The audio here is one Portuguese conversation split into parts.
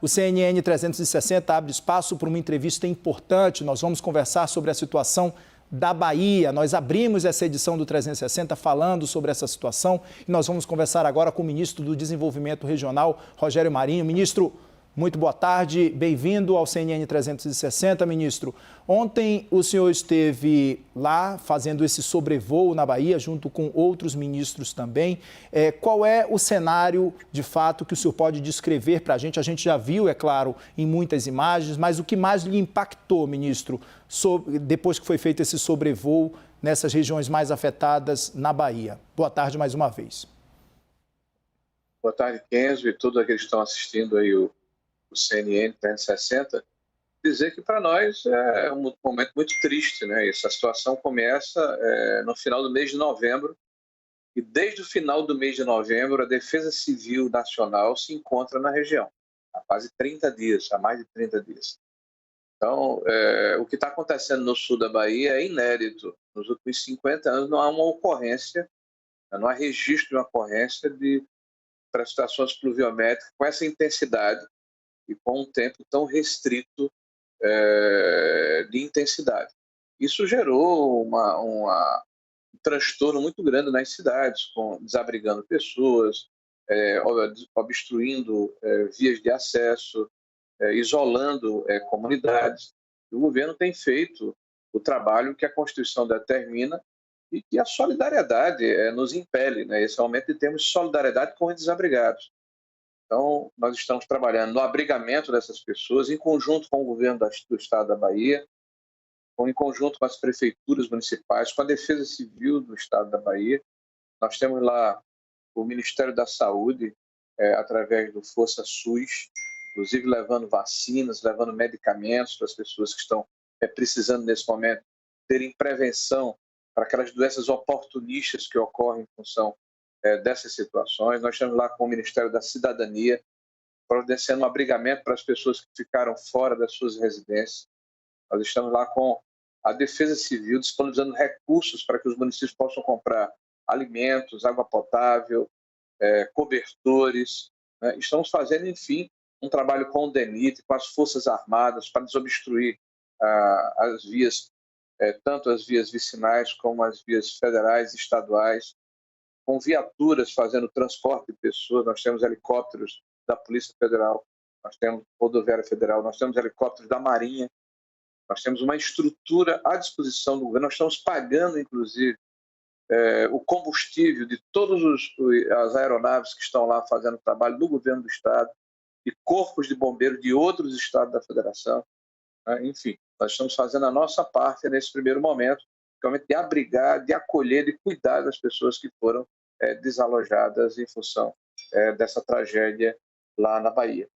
o CNN 360 abre espaço para uma entrevista importante. Nós vamos conversar sobre a situação da Bahia. Nós abrimos essa edição do 360 falando sobre essa situação e nós vamos conversar agora com o ministro do Desenvolvimento Regional, Rogério Marinho. Ministro, muito boa tarde, bem-vindo ao CNN 360, ministro. Ontem o senhor esteve lá fazendo esse sobrevoo na Bahia, junto com outros ministros também. Qual é o cenário, de fato, que o senhor pode descrever para a gente? A gente já viu, é claro, em muitas imagens, mas o que mais lhe impactou, ministro, depois que foi feito esse sobrevoo nessas regiões mais afetadas na Bahia? Boa tarde mais uma vez. Boa tarde, Kenzo, e todos aqueles que estão assistindo aí o CNN 360, dizer que para nós é um momento muito triste, né? Essa situação começa no final do mês de novembro e desde o final do mês de novembro a Defesa Civil Nacional se encontra na região há quase 30 dias, há mais de 30 dias. Então, o que está acontecendo no sul da Bahia é inédito. Nos últimos 50 anos não há uma ocorrência, não há registro de uma ocorrência de precipitações pluviométricas com essa intensidade e com um tempo tão restrito de intensidade. Isso gerou um transtorno muito grande nas cidades, desabrigando pessoas, obstruindo vias de acesso, isolando comunidades. O governo tem feito o trabalho que a Constituição determina e que a solidariedade nos impele, né? Esse aumento de termos de solidariedade com os desabrigados. Então, nós estamos trabalhando no abrigamento dessas pessoas, em conjunto com o governo do estado da Bahia, em conjunto com as prefeituras municipais, com a Defesa Civil do estado da Bahia. Nós temos lá o Ministério da Saúde, através do Força SUS, inclusive levando vacinas, levando medicamentos para as pessoas que estão precisando, nesse momento, terem prevenção para aquelas doenças oportunistas que ocorrem em função dessas situações. Nós estamos lá com o Ministério da Cidadania, providenciando um abrigamento para as pessoas que ficaram fora das suas residências. Nós estamos lá com a Defesa Civil, disponibilizando recursos para que os municípios possam comprar alimentos, água potável, cobertores, né? Estamos fazendo, enfim, um trabalho com o DENIT, com as Forças Armadas, para desobstruir as vias, tanto as vias vicinais como as vias federais e estaduais, com viaturas fazendo transporte de pessoas. Nós temos helicópteros da Polícia Federal, nós temos Rodoviária Federal, nós temos helicópteros da Marinha, nós temos uma estrutura à disposição do governo, nós estamos pagando, inclusive, o combustível de todas as aeronaves que estão lá fazendo o trabalho do governo do estado, de corpos de bombeiros de outros estados da federação, né? Enfim, nós estamos fazendo a nossa parte nesse primeiro momento, realmente de abrigar, de acolher, de cuidar das pessoas que foram desalojadas em função dessa tragédia lá na Bahia.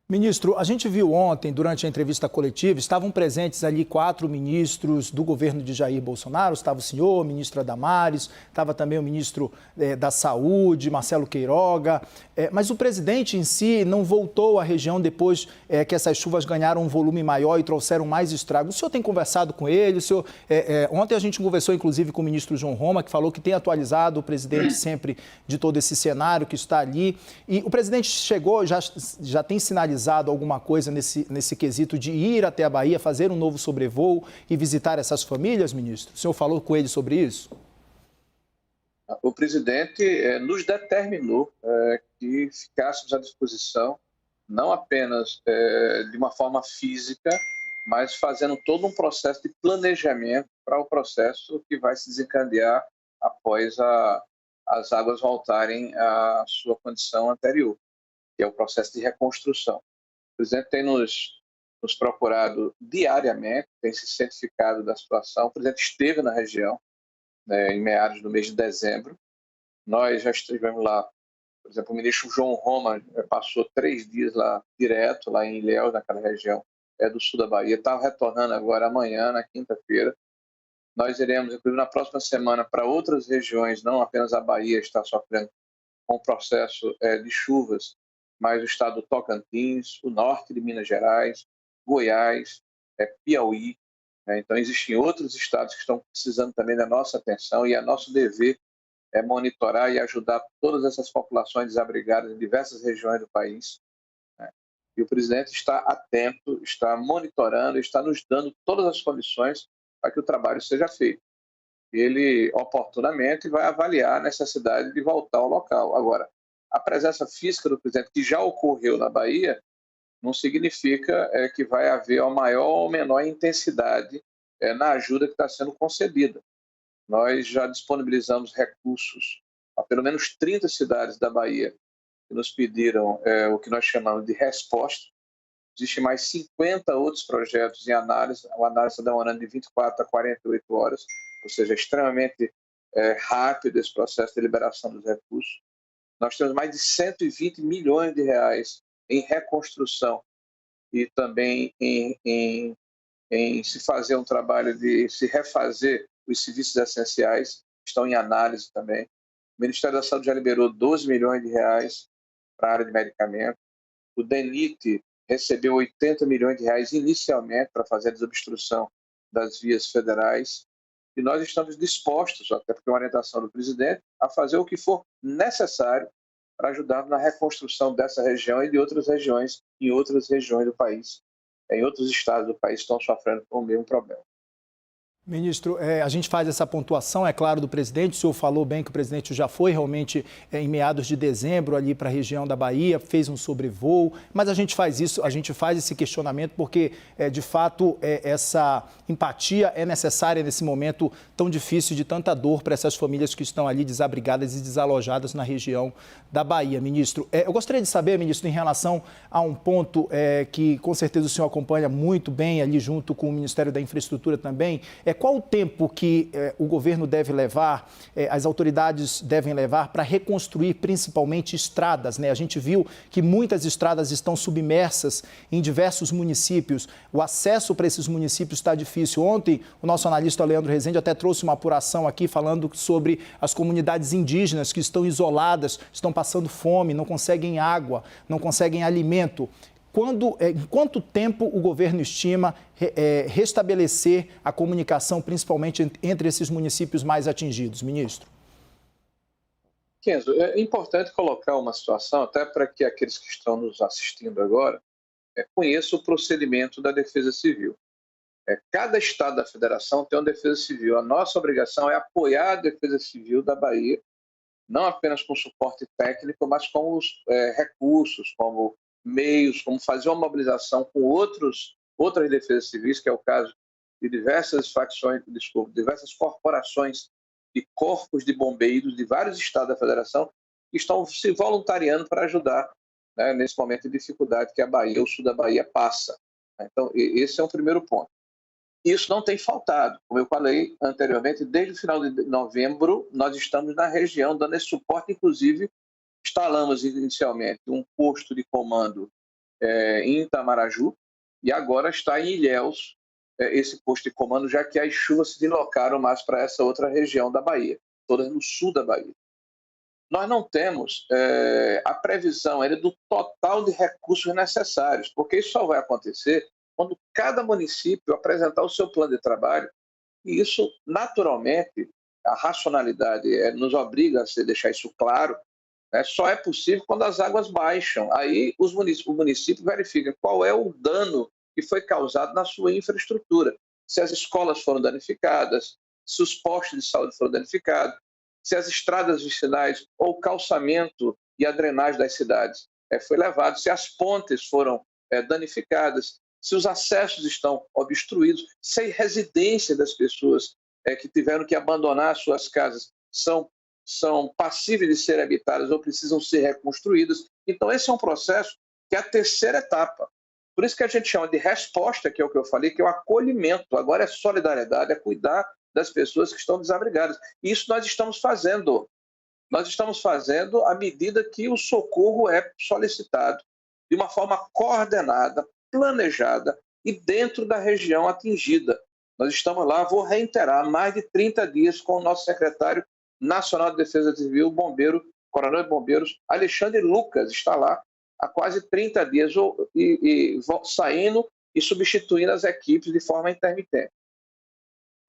Ministro, a gente viu ontem, durante a entrevista coletiva, estavam presentes ali 4 ministros do governo de Jair Bolsonaro. Estava o senhor, a ministra Damares, estava também o ministro da Saúde, Marcelo Queiroga. Mas o presidente em si não voltou à região depois que essas chuvas ganharam um volume maior e trouxeram mais estragos. O senhor tem conversado com ele? Ontem a gente conversou, inclusive, com o ministro João Roma, que falou que tem atualizado o presidente sempre de todo esse cenário que está ali. E o presidente chegou, já tem sinalizado alguma coisa nesse quesito de ir até a Bahia, fazer um novo sobrevoo e visitar essas famílias, ministro? O senhor falou com ele sobre isso? O presidente nos determinou que ficássemos à disposição, não apenas de uma forma física, mas fazendo todo um processo de planejamento para o processo que vai se desencadear após as águas voltarem à sua condição anterior, que é o processo de reconstrução. O presidente tem nos procurado diariamente, tem se certificado da situação. O presidente esteve na região, em meados do mês de dezembro. Nós já estivemos lá, por exemplo, o ministro João Roma passou 3 dias lá, direto, lá em Ilhéus, naquela região do sul da Bahia. Está retornando agora amanhã, na quinta-feira. Nós iremos, inclusive, na próxima semana, para outras regiões, não apenas a Bahia está sofrendo com o processo de chuvas, mas o estado do Tocantins, o norte de Minas Gerais, Goiás, Piauí. Então, existem outros estados que estão precisando também da nossa atenção e é nosso dever monitorar e ajudar todas essas populações desabrigadas em diversas regiões do país. E o presidente está atento, está monitorando, está nos dando todas as condições para que o trabalho seja feito. Ele, oportunamente, vai avaliar a necessidade de voltar ao local. Agora, a presença física do presidente, que já ocorreu na Bahia, não significa que vai haver uma maior ou menor intensidade na ajuda que está sendo concedida. Nós já disponibilizamos recursos a pelo menos 30 cidades da Bahia que nos pediram o que nós chamamos de resposta. Existem mais 50 outros projetos em análise. A análise está demorando de 24 a 48 horas, ou seja, extremamente rápido esse processo de liberação dos recursos. Nós temos mais de 120 milhões de reais em reconstrução e também em se fazer um trabalho de se refazer os serviços essenciais, estão em análise também. O Ministério da Saúde já liberou 12 milhões de reais para a área de medicamento. O DENIT recebeu 80 milhões de reais inicialmente para fazer a desobstrução das vias federais. E nós estamos dispostos, até porque é uma orientação do presidente, a fazer o que for necessário para ajudar na reconstrução dessa região e de outras regiões, em outras regiões do país, em outros estados do país estão sofrendo com o mesmo problema. Ministro, a gente faz essa pontuação, é claro, do presidente. O senhor falou bem que o presidente já foi realmente em meados de dezembro ali para a região da Bahia, fez um sobrevoo, mas a gente faz isso, a gente faz esse questionamento porque, de fato, essa empatia é necessária nesse momento tão difícil, de tanta dor para essas famílias que estão ali desabrigadas e desalojadas na região da Bahia. Ministro, eu gostaria de saber, ministro, em relação a um ponto que com certeza o senhor acompanha muito bem ali junto com o Ministério da Infraestrutura também, qual o tempo que o governo deve levar, as autoridades devem levar para reconstruir principalmente estradas, né? A gente viu que muitas estradas estão submersas em diversos municípios. O acesso para esses municípios está difícil. Ontem, o nosso analista Leandro Rezende até trouxe uma apuração aqui falando sobre as comunidades indígenas que estão isoladas, estão passando fome, não conseguem água, não conseguem alimento. Em quanto tempo o governo estima restabelecer a comunicação, principalmente entre esses municípios mais atingidos, ministro? Kenzo, é importante colocar uma situação, até para que aqueles que estão nos assistindo agora conheçam o procedimento da Defesa Civil. Cada estado da federação tem uma Defesa Civil. A nossa obrigação é apoiar a Defesa Civil da Bahia, não apenas com suporte técnico, mas com os recursos, como meios, como fazer uma mobilização com outras defesas civis, que é o caso de diversas facções, diversas corporações e corpos de bombeiros de vários estados da federação que estão se voluntariando para ajudar, né, nesse momento de dificuldade que a Bahia, o sul da Bahia passa. Então, esse é um primeiro ponto. Isso não tem faltado. Como eu falei anteriormente, desde o final de novembro, nós estamos na região dando esse suporte, inclusive instalamos inicialmente um posto de comando em Itamaraju e agora está em Ilhéus esse posto de comando, já que as chuvas se deslocaram mais para essa outra região da Bahia, todas no sul da Bahia. Nós não temos a previsão ainda do total de recursos necessários, porque isso só vai acontecer quando cada município apresentar o seu plano de trabalho, e isso, naturalmente, a racionalidade nos obriga a deixar isso claro, só é possível quando as águas baixam. Aí o município verifica qual é o dano que foi causado na sua infraestrutura. Se as escolas foram danificadas, se os postos de saúde foram danificados, se as estradas vicinais ou o calçamento e a drenagem das cidades foi levado, se as pontes foram danificadas, se os acessos estão obstruídos, se a residência das pessoas que tiveram que abandonar suas casas são passíveis de ser habitadas ou precisam ser reconstruídas. Então, esse é um processo que é a terceira etapa. Por isso que a gente chama de resposta, que é o que eu falei, que é o acolhimento. Agora é solidariedade, é cuidar das pessoas que estão desabrigadas. E isso nós estamos fazendo. Nós estamos fazendo à medida que o socorro é solicitado, de uma forma coordenada, planejada e dentro da região atingida. Nós estamos lá, vou reiterar, mais de 30 dias com o nosso secretário nacional de Defesa Civil, coronel de bombeiros, Alexandre Lucas, está lá há quase 30 dias saindo e substituindo as equipes de forma intermitente.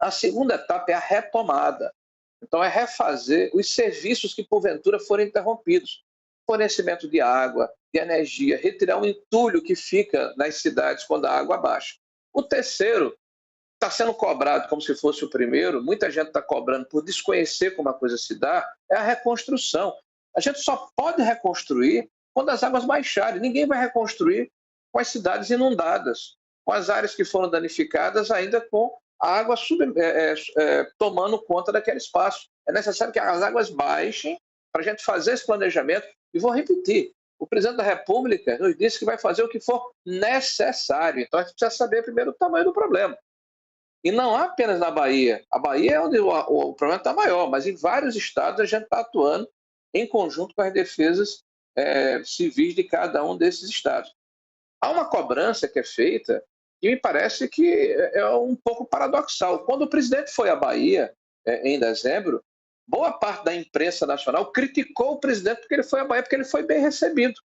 A segunda etapa é a retomada. Então, é refazer os serviços que, porventura, foram interrompidos. Fornecimento de água, de energia, retirar o entulho que fica nas cidades quando a água baixa. O terceiro está sendo cobrado como se fosse o primeiro, muita gente está cobrando por desconhecer como a coisa se dá, é a reconstrução. A gente só pode reconstruir quando as águas baixarem. Ninguém vai reconstruir com as cidades inundadas, com as áreas que foram danificadas ainda com a água tomando conta daquele espaço. É necessário que as águas baixem para a gente fazer esse planejamento. E vou repetir, o presidente da República nos disse que vai fazer o que for necessário. Então a gente precisa saber primeiro o tamanho do problema. E não apenas na Bahia. A Bahia é onde o problema está maior, mas em vários estados a gente está atuando em conjunto com as defesas civis de cada um desses estados. Há uma cobrança que é feita que me parece que é um pouco paradoxal. Quando o presidente foi à Bahia, em dezembro, boa parte da imprensa nacional criticou o presidente porque ele foi à Bahia, porque ele foi bem recebido.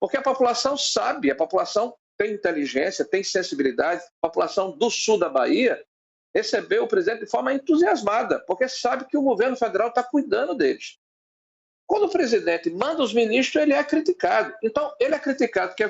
Porque a população sabe, a população tem inteligência, tem sensibilidade, a população do sul da Bahia recebeu o presidente de forma entusiasmada, porque sabe que o governo federal está cuidando deles. Quando o presidente manda os ministros, ele é criticado. Então, ele é criticado porque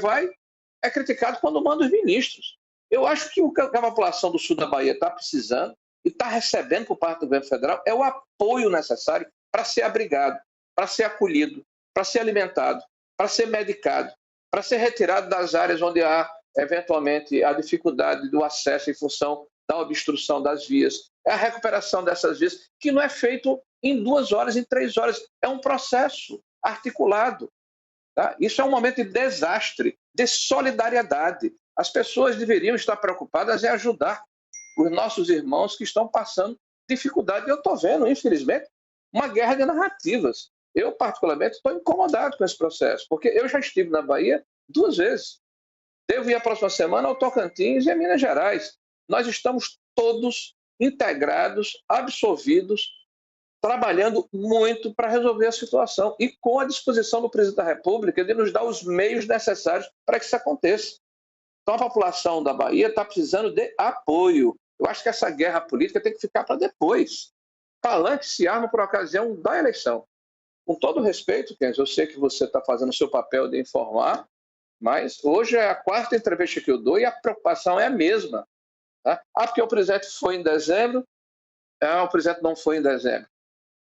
é criticado quando manda os ministros. Eu acho que o que a população do sul da Bahia está precisando e está recebendo por parte do governo federal é o apoio necessário para ser abrigado, para ser acolhido, para ser alimentado, para ser medicado, para ser retirado das áreas onde há, eventualmente, a dificuldade do acesso em função da obstrução das vias. É a recuperação dessas vias, que não é feito em 2 horas, em 3 horas. É um processo articulado. Tá? Isso é um momento de desastre, de solidariedade. As pessoas deveriam estar preocupadas em ajudar os nossos irmãos que estão passando dificuldade. Eu estou vendo, infelizmente, uma guerra de narrativas. Eu, particularmente, estou incomodado com esse processo, porque eu já estive na Bahia 2 vezes. Devo ir a próxima semana ao Tocantins e a Minas Gerais. Nós estamos todos integrados, absorvidos, trabalhando muito para resolver a situação e com a disposição do presidente da República de nos dar os meios necessários para que isso aconteça. Então, a população da Bahia está precisando de apoio. Eu acho que essa guerra política tem que ficar para depois. Palanque se arma por ocasião da eleição. Com todo respeito, Kenzo, eu sei que você está fazendo o seu papel de informar, mas hoje é a 4ª entrevista que eu dou e a preocupação é a mesma. Tá? Porque o presidente foi em dezembro, o presidente não foi em dezembro.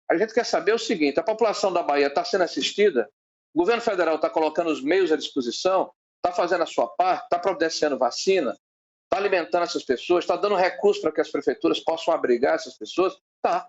A gente quer saber o seguinte, a população da Bahia está sendo assistida, o governo federal está colocando os meios à disposição, está fazendo a sua parte, está providenciando vacina, está alimentando essas pessoas, está dando recursos para que as prefeituras possam abrigar essas pessoas? Tá.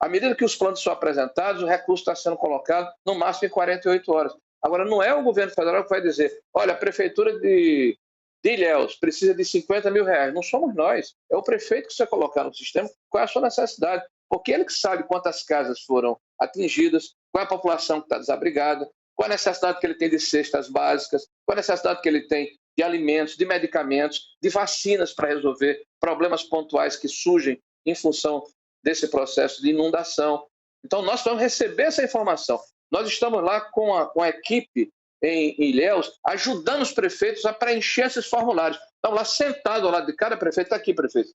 À medida que os planos são apresentados, o recurso está sendo colocado no máximo em 48 horas. Agora, não é o governo federal que vai dizer, olha, a prefeitura de Ilhéus precisa de 50 mil reais. Não somos nós. É o prefeito que você colocar no sistema qual é a sua necessidade. Porque ele que sabe quantas casas foram atingidas, qual é a população que está desabrigada, qual a necessidade que ele tem de cestas básicas, qual a necessidade que ele tem de alimentos, de medicamentos, de vacinas para resolver problemas pontuais que surgem em função desse processo de inundação. Então, nós vamos receber essa informação. Nós estamos lá com a equipe em Ilhéus, ajudando os prefeitos a preencher esses formulários. Estamos lá sentados ao lado de cada prefeito. Está aqui, prefeito.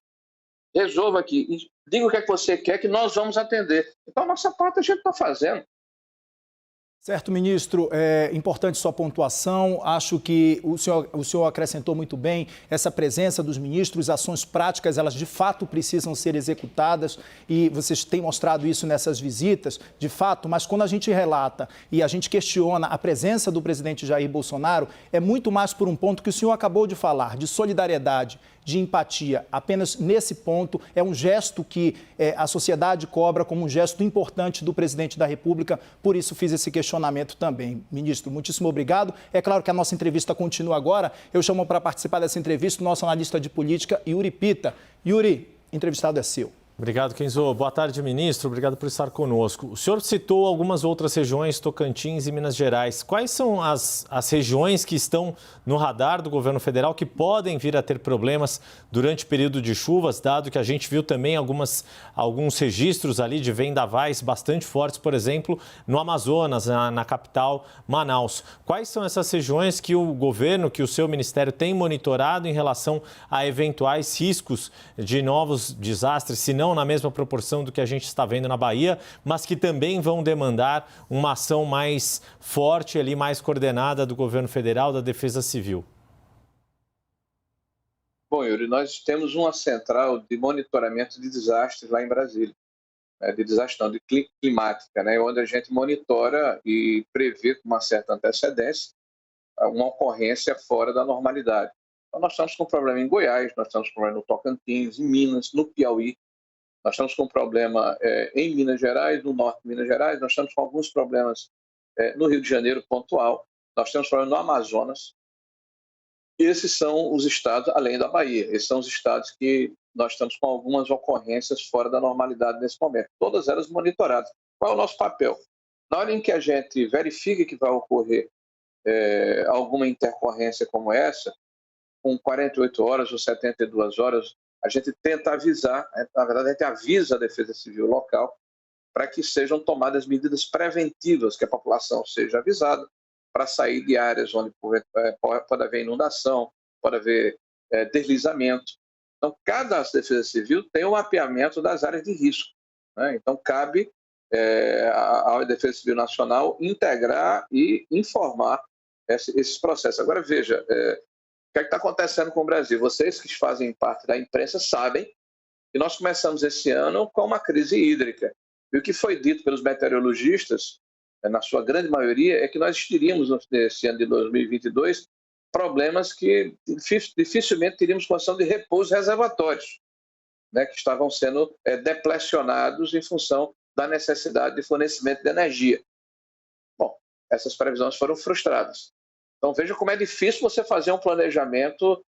Resolva aqui. Diga o que é que você quer que nós vamos atender. Então, a nossa parte a gente está fazendo. Certo, ministro, é importante sua pontuação. Acho que o senhor acrescentou muito bem essa presença dos ministros, ações práticas, elas de fato precisam ser executadas e vocês têm mostrado isso nessas visitas, de fato, mas quando a gente relata e a gente questiona a presença do presidente Jair Bolsonaro, é muito mais por um ponto que o senhor acabou de falar, de solidariedade, de empatia. Apenas nesse ponto é um gesto que a sociedade cobra como um gesto importante do presidente da República, por isso fiz esse questionamento também. Ministro, muitíssimo obrigado. É claro que a nossa entrevista continua agora. Eu chamo para participar dessa entrevista o nosso analista de política, Yuri Pita. Yuri, entrevistado é seu. Obrigado, Kenzo. Boa tarde, ministro. Obrigado por estar conosco. O senhor citou algumas outras regiões, Tocantins e Minas Gerais. Quais são as regiões que estão no radar do governo federal que podem vir a ter problemas durante o período de chuvas, dado que a gente viu também alguns registros ali de vendavais bastante fortes, por exemplo, no Amazonas, na capital, Manaus. Quais são essas regiões que o governo, que o seu ministério tem monitorado em relação a eventuais riscos de novos desastres, se não não na mesma proporção do que a gente está vendo na Bahia, mas que também vão demandar uma ação mais forte, ali, mais coordenada do governo federal, da Defesa Civil? Bom, Yuri, nós temos uma central de monitoramento de desastres lá em Brasília, de desastre não, de climática, né, onde a gente monitora e prevê com uma certa antecedência uma ocorrência fora da normalidade. Então, nós estamos com um problema em Goiás, nós estamos com um problema no Tocantins, em Minas, no Piauí, nós estamos com um problema em Minas Gerais, no norte de Minas Gerais, nós estamos com alguns problemas no Rio de Janeiro, pontual, nós temos problema no Amazonas. Esses são os estados, além da Bahia, esses são os estados que nós estamos com algumas ocorrências fora da normalidade nesse momento, todas elas monitoradas. Qual é o nosso papel? Na hora em que a gente verifica que vai ocorrer alguma intercorrência como essa, com 48 horas ou 72 horas, a gente tenta avisar, na verdade a gente avisa a Defesa Civil local para que sejam tomadas medidas preventivas, que a população seja avisada para sair de áreas onde pode haver inundação, pode haver deslizamento. Então, cada Defesa Civil tem um mapeamento das áreas de risco, né? Então, cabe à Defesa Civil Nacional integrar e informar esses processos. Agora, veja, o que está acontecendo com o Brasil? Vocês que fazem parte da imprensa sabem que nós começamos esse ano com uma crise hídrica. E o que foi dito pelos meteorologistas, na sua grande maioria, é que nós teríamos, nesse ano de 2022, problemas que dificilmente teríamos condição de repor os reservatórios, né, que estavam sendo deplecionados em função da necessidade de fornecimento de energia. Bom, essas previsões foram frustradas. Então, veja como é difícil você fazer um planejamento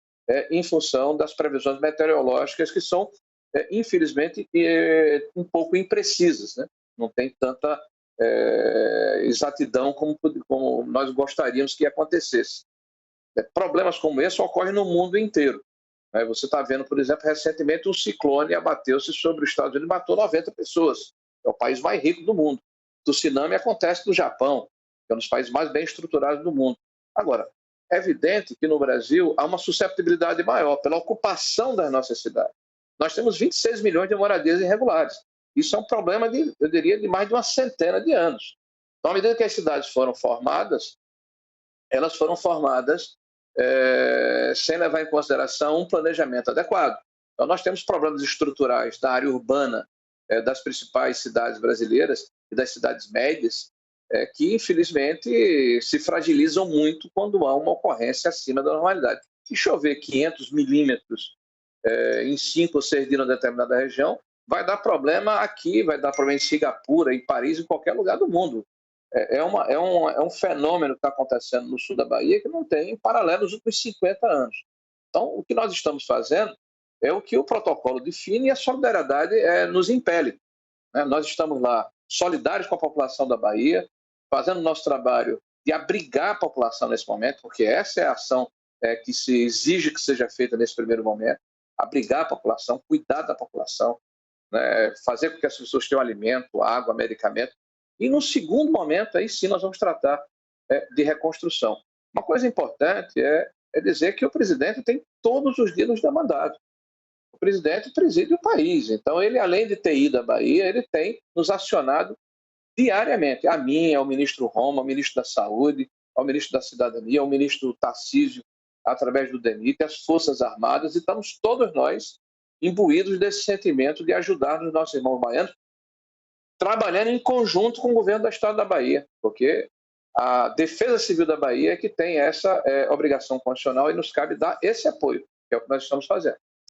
em função das previsões meteorológicas que são, infelizmente, um pouco imprecisas, né? Não tem tanta exatidão como nós gostaríamos que acontecesse. Problemas como esse ocorrem no mundo inteiro. Você está vendo, por exemplo, recentemente um ciclone abateu-se sobre os Estados Unidos e matou 90 pessoas. É o país mais rico do mundo. O tsunami acontece no Japão, que é um dos países mais bem estruturados do mundo. Agora, é evidente que no Brasil há uma susceptibilidade maior pela ocupação das nossas cidades. Nós temos 26 milhões de moradias irregulares. Isso é um problema, eu diria, de mais de uma centena de anos. Então, à medida que as cidades foram formadas, elas foram formadas sem levar em consideração um planejamento adequado. Então, nós temos problemas estruturais da área urbana das principais cidades brasileiras e das cidades médias, que, infelizmente, se fragilizam muito quando há uma ocorrência acima da normalidade. Se chover 500 milímetros em 5 ou 6 dias em determinada região, vai dar problema aqui, vai dar problema em Singapura, em Paris, em qualquer lugar do mundo. É um fenômeno que está acontecendo no sul da Bahia que não tem paralelo nos últimos 50 anos. Então, o que nós estamos fazendo é o que o protocolo define e a solidariedade nos impele, né? Nós estamos lá solidários com a população da Bahia, fazendo o nosso trabalho de abrigar a população nesse momento, porque essa é a ação que se exige que seja feita nesse primeiro momento, abrigar a população, cuidar da população, né? Fazer com que as pessoas tenham alimento, água, medicamento. E no segundo momento, aí sim, nós vamos tratar de reconstrução. Uma coisa importante é dizer que o presidente tem todos os dias da mandato. O presidente preside o país. Então, ele, além de ter ido à Bahia, ele tem nos acionado diariamente. A mim, ao ministro Roma, ao ministro da Saúde, ao ministro da Cidadania, ao ministro Tarcísio, através do DENIT, as Forças Armadas, e estamos todos nós imbuídos desse sentimento de ajudar os nossos irmãos baianos, trabalhando em conjunto com o governo do estado da Bahia, porque a Defesa Civil da Bahia é que tem essa obrigação constitucional e nos cabe dar esse apoio, que é o que nós estamos fazendo.